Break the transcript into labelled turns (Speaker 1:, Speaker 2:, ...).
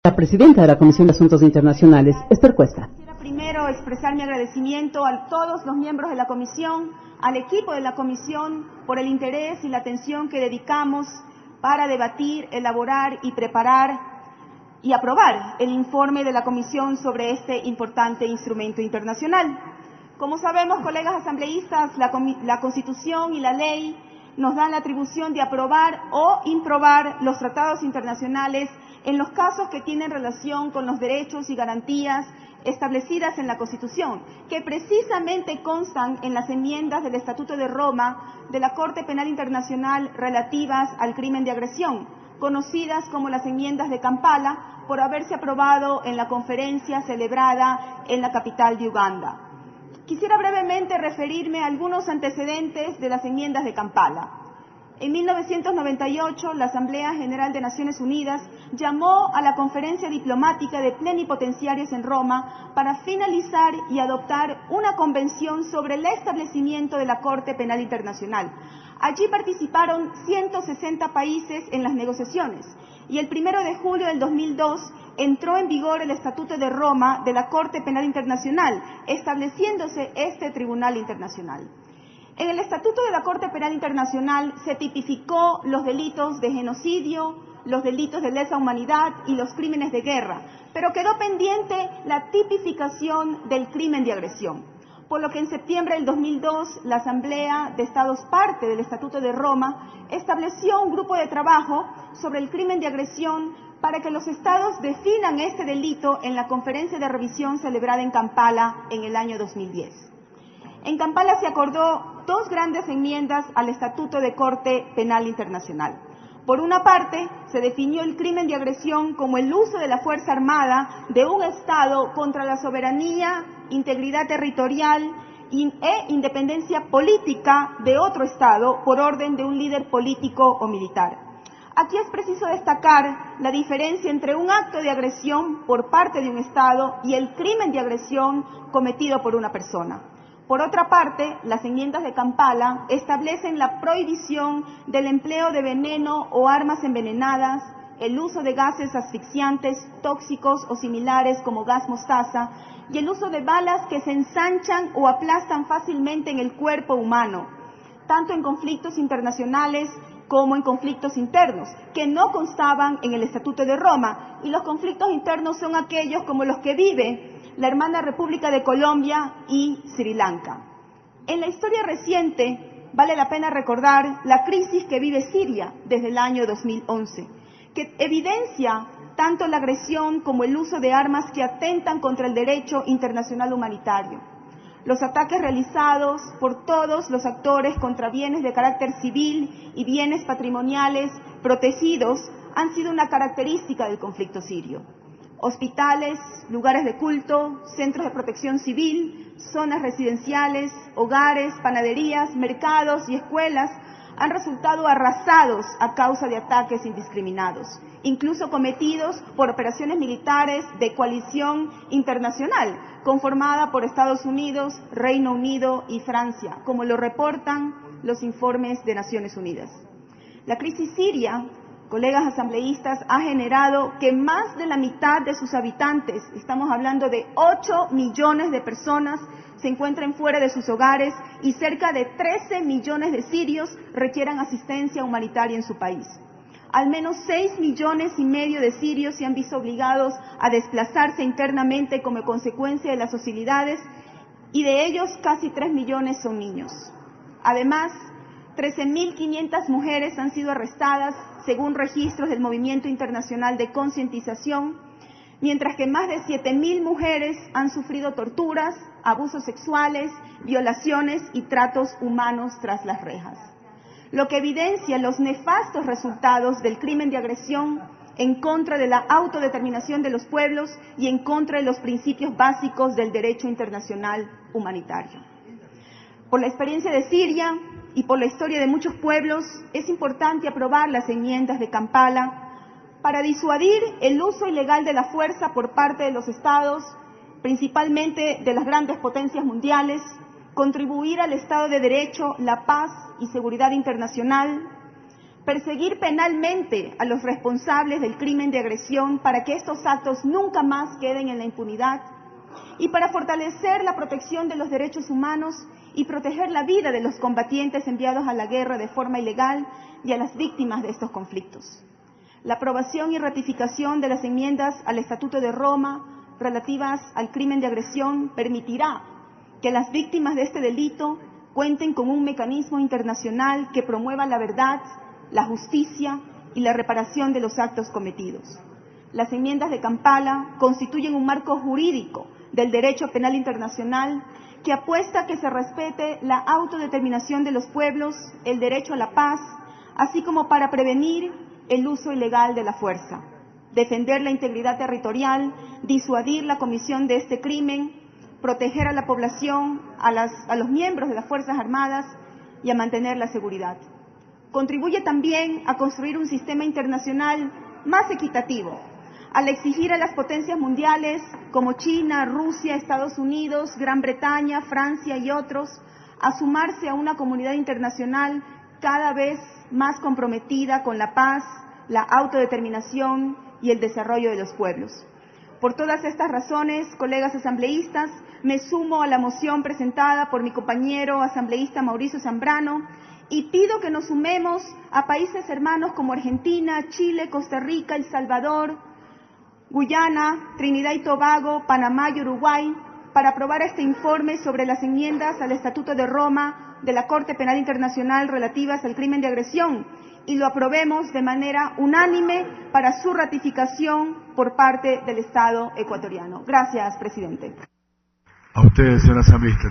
Speaker 1: La presidenta de la Comisión de Asuntos Internacionales, Esther Cuesta.
Speaker 2: Quisiera primero expresar mi agradecimiento a todos los miembros de la Comisión, al equipo de la Comisión, por el interés y la atención que dedicamos para debatir, elaborar y preparar y aprobar el informe de la Comisión sobre este importante instrumento internacional. Como sabemos, colegas asambleístas, la Constitución y la ley nos dan la atribución de aprobar o improbar los tratados internacionales en los casos que tienen relación con los derechos y garantías establecidas en la Constitución, que precisamente constan en las enmiendas del Estatuto de Roma de la Corte Penal Internacional relativas al crimen de agresión, conocidas como las enmiendas de Kampala, por haberse aprobado en la conferencia celebrada en la capital de Uganda. Quisiera brevemente referirme a algunos antecedentes de las enmiendas de Kampala. En 1998, la Asamblea General de Naciones Unidas llamó a la conferencia diplomática de plenipotenciarios en Roma para finalizar y adoptar una convención sobre el establecimiento de la Corte Penal Internacional. Allí participaron 160 países en las negociaciones y el 1 de julio del 2002 entró en vigor el Estatuto de Roma de la Corte Penal Internacional, estableciéndose este Tribunal Internacional. En el Estatuto de la Corte Penal Internacional se tipificó los delitos de genocidio, los delitos de lesa humanidad y los crímenes de guerra, pero quedó pendiente la tipificación del crimen de agresión, por lo que en septiembre del 2002 la Asamblea de Estados parte del Estatuto de Roma estableció un grupo de trabajo sobre el crimen de agresión para que los estados definan este delito en la conferencia de revisión celebrada en Kampala en el año 2010. En Kampala se acordó dos grandes enmiendas al Estatuto de Corte Penal Internacional. Por una parte, se definió el crimen de agresión como el uso de la fuerza armada de un Estado contra la soberanía, integridad territorial e independencia política de otro Estado por orden de un líder político o militar. Aquí es preciso destacar la diferencia entre un acto de agresión por parte de un Estado y el crimen de agresión cometido por una persona. Por otra parte, las enmiendas de Kampala establecen la prohibición del empleo de veneno o armas envenenadas, el uso de gases asfixiantes, tóxicos o similares como gas mostaza, y el uso de balas que se ensanchan o aplastan fácilmente en el cuerpo humano, tanto en conflictos internacionales como en conflictos internos, que no constaban en el Estatuto de Roma, y los conflictos internos son aquellos como los que vive la hermana República de Colombia y Sri Lanka. En la historia reciente, vale la pena recordar la crisis que vive Siria desde el año 2011, que evidencia tanto la agresión como el uso de armas que atentan contra el derecho internacional humanitario. Los ataques realizados por todos los actores contra bienes de carácter civil y bienes patrimoniales protegidos han sido una característica del conflicto sirio. Hospitales, lugares de culto, centros de protección civil, zonas residenciales, hogares, panaderías, mercados y escuelas han resultado arrasados a causa de ataques indiscriminados, incluso cometidos por operaciones militares de coalición internacional, conformada por Estados Unidos, Reino Unido y Francia, como lo reportan los informes de Naciones Unidas. La crisis siria, colegas asambleístas, ha generado que más de la mitad de sus habitantes, estamos hablando de 8 millones de personas, se encuentren fuera de sus hogares y cerca de 13 millones de sirios requieran asistencia humanitaria en su país. Al menos 6,5 millones de sirios se han visto obligados a desplazarse internamente como consecuencia de las hostilidades y de ellos casi 3 millones son niños. Además, 13.500 mujeres han sido arrestadas según registros del Movimiento Internacional de Concientización, mientras que más de 7.000 mujeres han sufrido torturas, abusos sexuales, violaciones y tratos humanos tras las rejas, lo que evidencia los nefastos resultados del crimen de agresión en contra de la autodeterminación de los pueblos y en contra de los principios básicos del derecho internacional humanitario. Por la experiencia de Siria y por la historia de muchos pueblos, es importante aprobar las enmiendas de Kampala para disuadir el uso ilegal de la fuerza por parte de los estados, principalmente de las grandes potencias mundiales, contribuir al Estado de Derecho, la paz y seguridad internacional, perseguir penalmente a los responsables del crimen de agresión para que estos actos nunca más queden en la impunidad, y para fortalecer la protección de los derechos humanos y proteger la vida de los combatientes enviados a la guerra de forma ilegal y a las víctimas de estos conflictos. La aprobación y ratificación de las enmiendas al Estatuto de Roma relativas al crimen de agresión permitirá que las víctimas de este delito cuenten con un mecanismo internacional que promueva la verdad, la justicia y la reparación de los actos cometidos. Las enmiendas de Kampala constituyen un marco jurídico del derecho penal internacional que apuesta a que se respete la autodeterminación de los pueblos, el derecho a la paz, así como para prevenir el uso ilegal de la fuerza, defender la integridad territorial, disuadir la comisión de este crimen, proteger a la población, a los miembros de las Fuerzas Armadas y a mantener la seguridad. Contribuye también a construir un sistema internacional más equitativo, al exigir a las potencias mundiales como China, Rusia, Estados Unidos, Gran Bretaña, Francia y otros a sumarse a una comunidad internacional cada vez más comprometida con la paz, la autodeterminación y el desarrollo de los pueblos. Por todas estas razones, colegas asambleístas, me sumo a la moción presentada por mi compañero asambleísta Mauricio Zambrano y pido que nos sumemos a países hermanos como Argentina, Chile, Costa Rica, El Salvador, Guyana, Trinidad y Tobago, Panamá y Uruguay para aprobar este informe sobre las enmiendas al Estatuto de Roma de la Corte Penal Internacional relativas al crimen de agresión y lo aprobemos de manera unánime para su ratificación por parte del Estado ecuatoriano. Gracias, presidente.
Speaker 3: A ustedes, señora asambleísta.